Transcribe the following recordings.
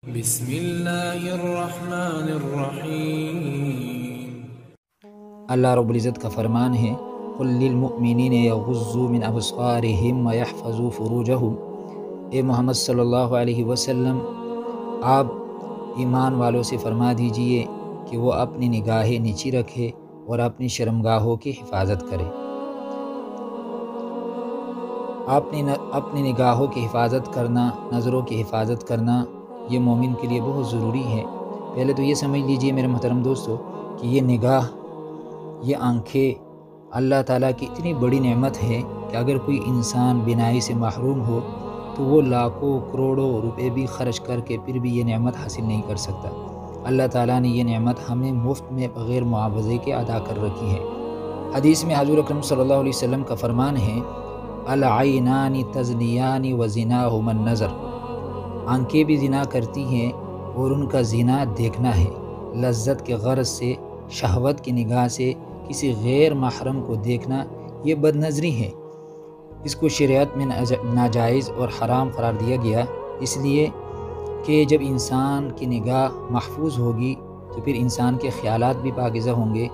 بسم اللہ الرحمن الرحیم۔ اللہ رب العزت کا فرمان ہے قُل لِّلْمُؤْمِنِينَ يَغُضُّوا مِنْ أَبْصَارِهِمْ وَيَحْفَظُوا فُرُوجَهُمْ۔ اے محمد صلی اللہ علیہ وسلم، آپ ایمان والوں سے فرما دیجئے کہ وہ اپنی نگاہیں نیچی رکھے اور اپنی شرمگاہوں کی حفاظت کرے۔ اپنی نگاہوں کی حفاظت کرنا، نظروں کی حفاظت کرنا، یہ مومن کے لیے بہت ضروری ہے۔ پہلے تو یہ سمجھ لیجئے میرے محترم دوستو کہ یہ نگاہ، یہ آنکھیں اللہ تعالیٰ کی اتنی بڑی نعمت ہے کہ اگر کوئی انسان بینائی سے محروم ہو تو وہ لاکھوں کروڑوں روپے بھی خرچ کر کے پھر بھی یہ نعمت حاصل نہیں کر سکتا۔ اللہ تعالیٰ نے یہ نعمت ہمیں مفت میں بغیر معاوضے کے عطا کر رکھی ہے۔ حدیث میں حضور اکرم صلی اللہ علیہ وسلم کا فرمان ہے العینان تزنیان وزناہما النظر۔ آنکھیں بھی زنا کرتی ہیں اور ان کا زنا دیکھنا ہے۔ لذت کے غرض سے، شہوت کی نگاہ سے کسی غیر محرم کو دیکھنا یہ بد نظری ہے۔ اس کو شریعت میں ناجائز اور حرام قرار دیا گیا، اس لیے کہ جب انسان کی نگاہ محفوظ ہوگی تو پھر انسان کے خیالات بھی پاکیزہ ہوں گے،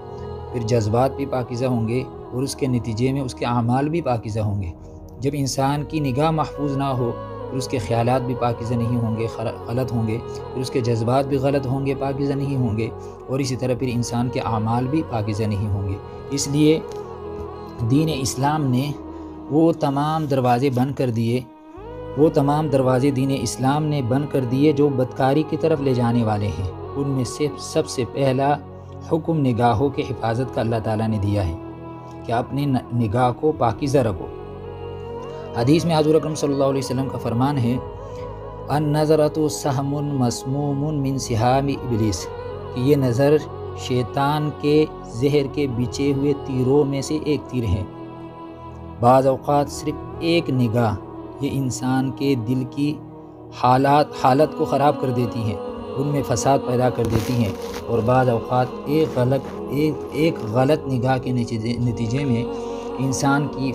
پھر جذبات بھی پاکیزہ ہوں گے اور اس کے نتیجے میں اس کے اعمال بھی پاکیزہ ہوں گے۔ جب انسان کی نگاہ محفوظ نہ ہو پھر اس کے خیالات بھی پاکیزہ نہیں ہوں گے، غلط ہوں گے، پھر اس کے جذبات بھی غلط ہوں گے، پاکیزہ نہیں ہوں گے، اور اسی طرح پھر انسان کے اعمال بھی پاکیزہ نہیں ہوں گے۔ اس لیے دین اسلام نے وہ تمام دروازے بند کر دیے جو بدکاری کی طرف لے جانے والے ہیں۔ ان میں سے سب سے پہلا حکم نگاہوں کے حفاظت کا اللہ تعالیٰ نے دیا ہے کہ اپنی نگاہ کو پاکیزہ رکھو۔ حدیث میں حضور اکرم صلی اللہ علیہ وسلم کا فرمان ہے النظرۃ سہم مسموم من سہام ابلیس، کہ یہ نظر شیطان کے زہر کے بچے ہوئے تیروں میں سے ایک تیر ہے۔ بعض اوقات صرف ایک نگاہ یہ انسان کے دل کی حالت کو خراب کر دیتی ہے، ان میں فساد پیدا کر دیتی ہیں، اور بعض اوقات ایک غلط نگاہ کے نتیجے میں انسان کی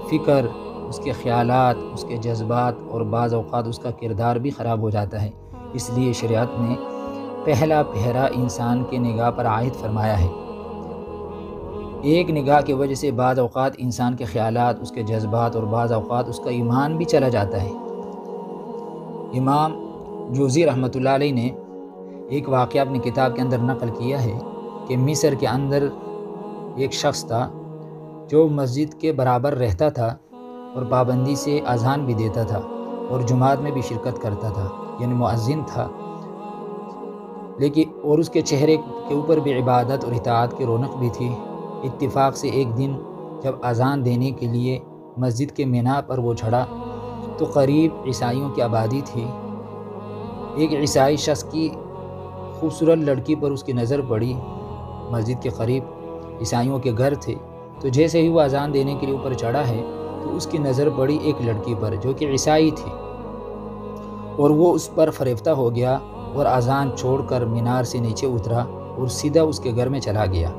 فکر، اس کے خیالات، اس کے جذبات اور بعض اوقات اس کا کردار بھی خراب ہو جاتا ہے۔ اس لیے شریعت نے پہلا پہرا انسان کے نگاہ پر عائد فرمایا ہے۔ ایک نگاہ کی وجہ سے بعض اوقات انسان کے خیالات، اس کے جذبات اور بعض اوقات اس کا ایمان بھی چلا جاتا ہے۔ امام جوزی رحمۃ اللہ علیہ نے ایک واقعہ اپنی کتاب کے اندر نقل کیا ہے کہ مصر کے اندر ایک شخص تھا جو مسجد کے برابر رہتا تھا اور پابندی سے اذان بھی دیتا تھا اور جماعت میں بھی شرکت کرتا تھا، یعنی مؤذن تھا، لیکن اور اس کے چہرے کے اوپر بھی عبادت اور اطاعت کی رونق بھی تھی۔ اتفاق سے ایک دن جب اذان دینے کے لیے مسجد کے مینار پر وہ چڑھا تو قریب عیسائیوں کی آبادی تھی۔ ایک عیسائی شخص کی خوبصورت لڑکی پر اس کی نظر پڑی۔ مسجد کے قریب عیسائیوں کے گھر تھے، تو جیسے ہی وہ اذان دینے کے لیے اوپر چڑھا ہے تو اس کی نظر پڑی ایک لڑکی پر جو کہ عیسائی تھی، اور وہ اس پر فریفتہ ہو گیا اور اذان چھوڑ کر مینار سے نیچے اترا اور سیدھا اس کے گھر میں چلا گیا۔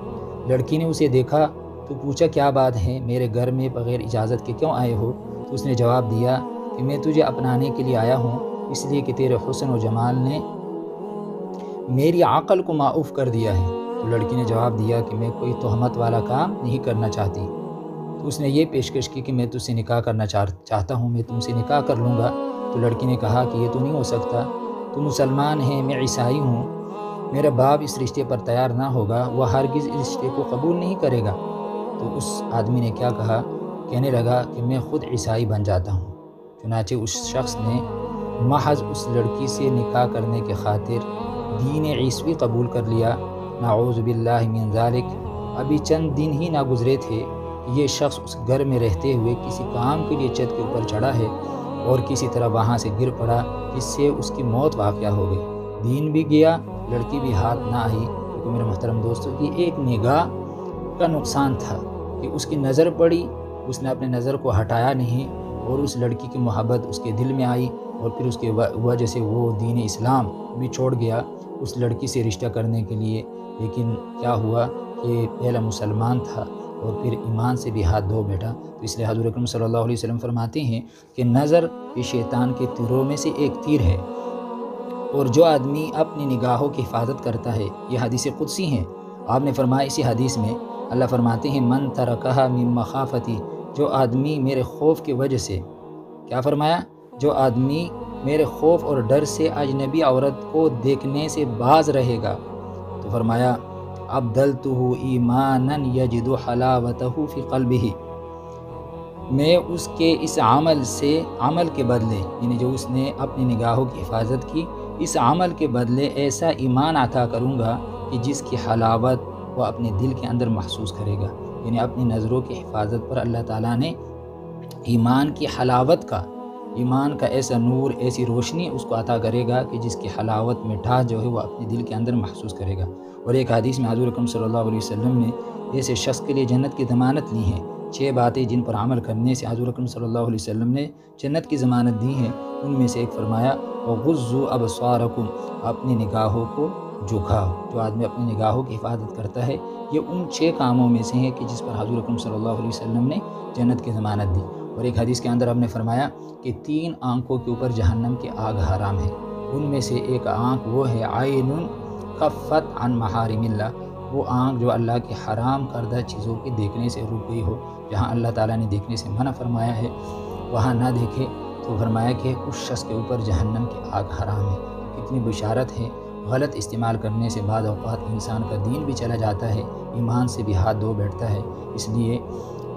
لڑکی نے اسے دیکھا تو پوچھا کیا بات ہے، میرے گھر میں بغیر اجازت کے کیوں آئے ہو؟ تو اس نے جواب دیا کہ میں تجھے اپنانے کے لیے آیا ہوں، اس لیے کہ تیرے حسن و جمال نے میری عقل کو معاف کر دیا ہے۔ تو لڑکی نے جواب دیا کہ میں کوئی تہمت والا کام نہیں کرنا چاہتی۔ تو اس نے یہ پیشکش کی کہ میں تجھ سے نکاح کرنا چاہتا ہوں، میں تم سے نکاح کر لوں گا۔ تو لڑکی نے کہا کہ یہ تو نہیں ہو سکتا، تو مسلمان ہے، میں عیسائی ہوں، میرا باپ اس رشتے پر تیار نہ ہوگا، وہ ہرگز اس رشتے کو قبول نہیں کرے گا۔ تو اس آدمی نے کیا کہا، کہنے لگا کہ میں خود عیسائی بن جاتا ہوں۔ چنانچہ اس شخص نے محض اس لڑکی سے نکاح کرنے کے خاطر دین عیسوی قبول کر لیا۔ نعوذ باللہ من ذالک۔ ابھی چند دن ہی نہ گزرے تھے کہ یہ شخص اس گھر میں رہتے ہوئے کسی کام کے لیے چھت کے اوپر چڑھا ہے اور کسی طرح وہاں سے گر پڑا، جس سے اس کی موت واقع ہو گئی۔ دین بھی گیا، لڑکی بھی ہاتھ نہ آئی۔ کیونکہ میرے محترم دوستو، یہ ایک نگاہ کا نقصان تھا کہ اس کی نظر پڑی، اس نے اپنے نظر کو ہٹایا نہیں اور اس لڑکی کی محبت اس کے دل میں آئی، اور پھر اس کی وجہ سے وہ دین اسلام بھی چھوڑ گیا اس لڑکی سے رشتہ کرنے کے لیے۔ لیکن کیا ہوا کہ پہلا مسلمان تھا اور پھر ایمان سے بھی ہاتھ دھو بیٹھا۔ تو اس لیے حضور اکرم صلی اللہ علیہ وسلم فرماتے ہیں کہ نظر یہ شیطان کے تیروں میں سے ایک تیر ہے، اور جو آدمی اپنی نگاہوں کی حفاظت کرتا ہے، یہ حدیث قدسی ہیں۔ آپ نے فرمایا اسی حدیث میں اللہ فرماتے ہیں من ترکہا من مخافتی، جو آدمی میرے خوف کی وجہ سے، کیا فرمایا؟ جو آدمی میرے خوف اور ڈر سے اجنبی عورت کو دیکھنے سے باز رہے گا، تو فرمایا ابدلتہ ایمانا یجد حلاوتہ فی قلبہ، میں اس کے اس عمل کے بدلے، یعنی جو اس نے اپنی نگاہوں کی حفاظت کی، اس عمل کے بدلے ایسا ایمان عطا کروں گا کہ جس کی حلاوت وہ اپنے دل کے اندر محسوس کرے گا۔ یعنی اپنی نظروں کی حفاظت پر اللہ تعالیٰ نے ایمان کی حلاوت کا، ایمان کا ایسا نور، ایسی روشنی اس کو عطا کرے گا کہ جس کی حلاوت مٹھاس جو ہے وہ اپنے دل کے اندر محسوس کرے گا۔ اور ایک حدیث میں حضور اکرم صلی اللہ علیہ وسلم نے ایسے شخص کے لیے جنت کی ضمانت لی ہے۔ 6 باتیں جن پر عمل کرنے سے حضور اکرم صلی اللہ علیہ وسلم نے جنت کی ضمانت دی ہے، ان میں سے ایک فرمایا وَغُضُّوا أَبْصَارَكُمْ، اپنی نگاہوں کو جھکاؤ۔ جو آدمی اپنی نگاہوں کی حفاظت کرتا ہے، یہ ان 6 کاموں میں سے ہے کہ جس پر حضور اکرم صلی اللہ علیہ وسلم نے جنت کی ضمانت دی۔ اور ایک حدیث کے اندر آپ نے فرمایا کہ 3 آنکھوں کے اوپر جہنم کی آگ حرام ہے۔ ان میں سے ایک آنکھ وہ ہے عین کفت عن محارم اللہ، وہ آنکھ جو اللہ کے حرام کردہ چیزوں کے دیکھنے سے رک گئی ہو، جہاں اللہ تعالیٰ نے دیکھنے سے منع فرمایا ہے وہاں نہ دیکھے، تو فرمایا کہ اس شخص کے اوپر جہنم کی آگ حرام ہے۔ کتنی بشارت ہے! غلط استعمال کرنے سے بعض اوقات انسان کا دین بھی چلا جاتا ہے، ایمان سے بھی ہاتھ دھو بیٹھتا ہے۔ اس لیے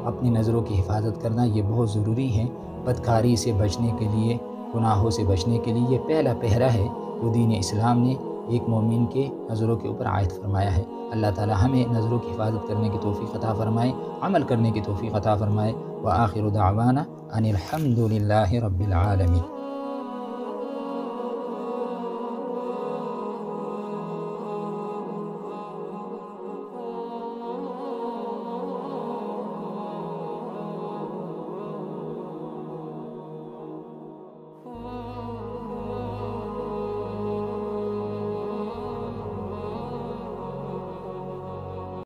اپنی نظروں کی حفاظت کرنا یہ بہت ضروری ہے۔ بدکاری سے بچنے کے لیے، گناہوں سے بچنے کے لیے یہ پہلا پہرہ ہے جو دین اسلام نے ایک مومن کے نظروں کے اوپر عائد فرمایا ہے۔ اللہ تعالی ہمیں نظروں کی حفاظت کرنے کی توفیق عطا فرمائے، عمل کرنے کی توفیق عطا فرمائے۔ وآخر دعوانا ان الحمد للہ رب العالمین۔